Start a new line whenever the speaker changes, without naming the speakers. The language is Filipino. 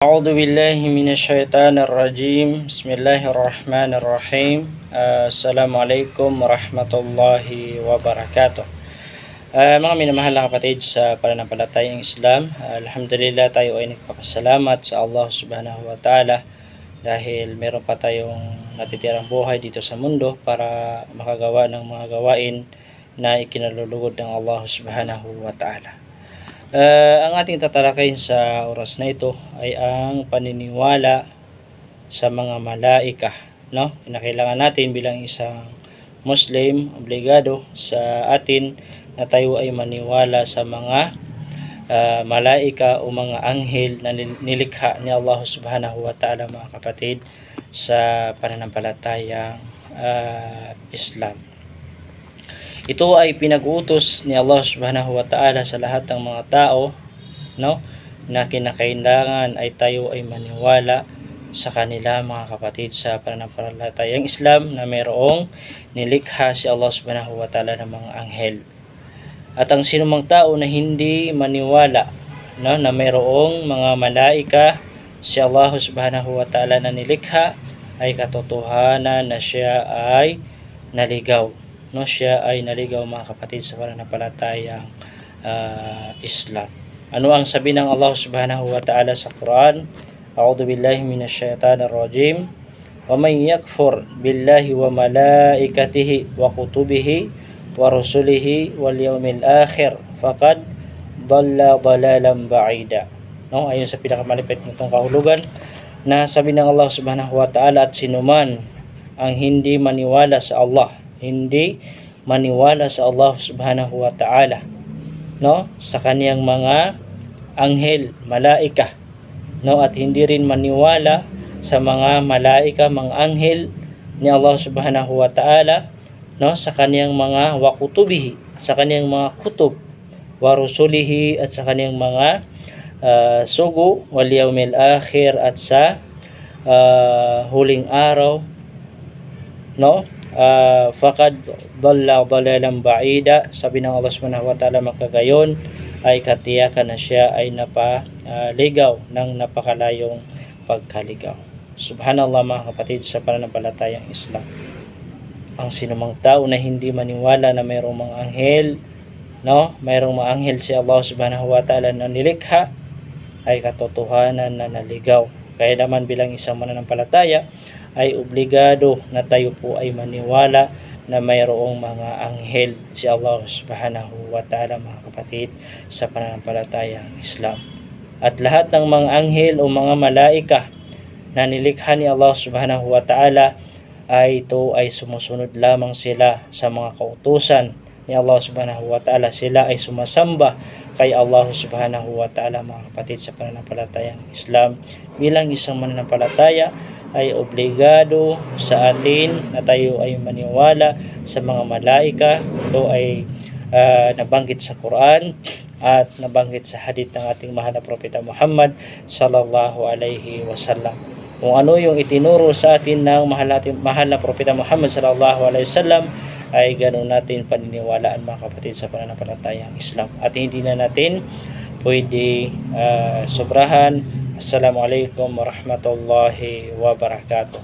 أعوذ بالله من الشيطان الرجيم بسم الله الرحمن الرحيم السلام عليكم ورحمة wabarakatuh. Mga minamahal na kapatid sa pananampalatayang Islam, alhamdulillah tayo ay nagpapasalamat sa Allah subhanahu wa ta'ala dahil meron pa tayong natitirang buhay dito sa mundo para makagawa ng mga gawain na ikinalulugod ng Allah subhanahu wa ta'ala. Ang ating tatalakayin sa oras na ito ay ang paniniwala sa mga malaika, no? Kinakailangan natin bilang isang Muslim, obligado sa atin na tayo ay maniwala sa mga malaika o mga anghel na nilikha ni Allah subhanahu wa ta'ala, mga kapatid, sa pananampalatayang Islam. Ito ay pinag-utos ni Allah subhanahu wa ta'ala sa lahat ng mga tao, no, na kinakailangan ay tayo ay maniwala sa kanila, mga kapatid, sa pananampalatayang Islam na mayroong nilikha si Allah subhanahu wa ta'ala ng mga anghel. At ang sinumang tao na hindi maniwala, no, na mayroong mga malaika si Allah subhanahu wa ta'ala na nilikha, ay katotohanan na siya ay naligaw. No, siya ay naligaw, mga kapatid, sa pananampalatayang Islam. Ano ang sabi ng Allah subhanahu wa ta'ala sa Quran? A'udhu billahi minasyaitanir rajim. Wa man yakfur billahi wa malaikatihi wa kutubihi wa rusulihi wal yawmil akhir faqad dhalla dhalalan ba'ida. No, ayon sa pinakamalapit nitong kahulugan na sabi ng Allah subhanahu wa ta'ala, at sinuman ang hindi maniwala sa Allah, hindi maniwala sa Allah subhanahu wa ta'ala, no, sa kaniyang mga anghel, malaika, no, at hindi rin maniwala sa mga malaika, mga anghel ni Allah subhanahu wa ta'ala, no, sa kaniyang mga wakutubihi, sa kaniyang mga kutub, warusulihi, at sa kaniyang mga sugo, wal yawmil akhir, at sa huling araw, no, faqad dhalla dhalalan ba'ida. Sabi ng Allah subhanahu wa ta'ala, makagayon ay katiyakan na siya ay napaligaw ng napakalayong pagkaligaw. Subhanallah, mga kapatid, sa pananampalatayang Islam, ang sinumang tao na hindi maniwala na mayroong mga anghel, no, mayroong mga anghel si Allah subhanahu wa ta'ala na nilikha, ay katotohanan na naligaw. Kaya naman bilang isang mananampalataya ay obligado na tayo po ay maniwala na mayroong mga anghel si Allah subhanahu wa ta'ala, mga kapatid, sa pananampalatayang Islam. At lahat ng mga anghel o mga malaika na nilikha ni Allah subhanahu wa ta'ala ay ito ay sumusunod lamang sila sa mga kautusan ni Allah subhanahu wa ta'ala. Sila ay sumasamba kay Allah subhanahu wa ta'ala, mga kapatid, sa pananampalatayang Islam. Bilang isang mananampalataya ay obligado sa atin na tayo ay maniwala sa mga malaika. Ito ay nabanggit sa Quran at nabanggit sa hadith ng ating mahal na propeta Muhammad sallallahu alaihi wasallam. Kung ano yung itinuro sa atin ng mahal na propeta Muhammad sallallahu alaihi wasallam, ay ganoon natin paniniwalaan, mga kapatid, sa pananampalatayang Islam, at hindi na natin pwede sobrahan. Assalamualaikum warahmatullahi wabarakatuh.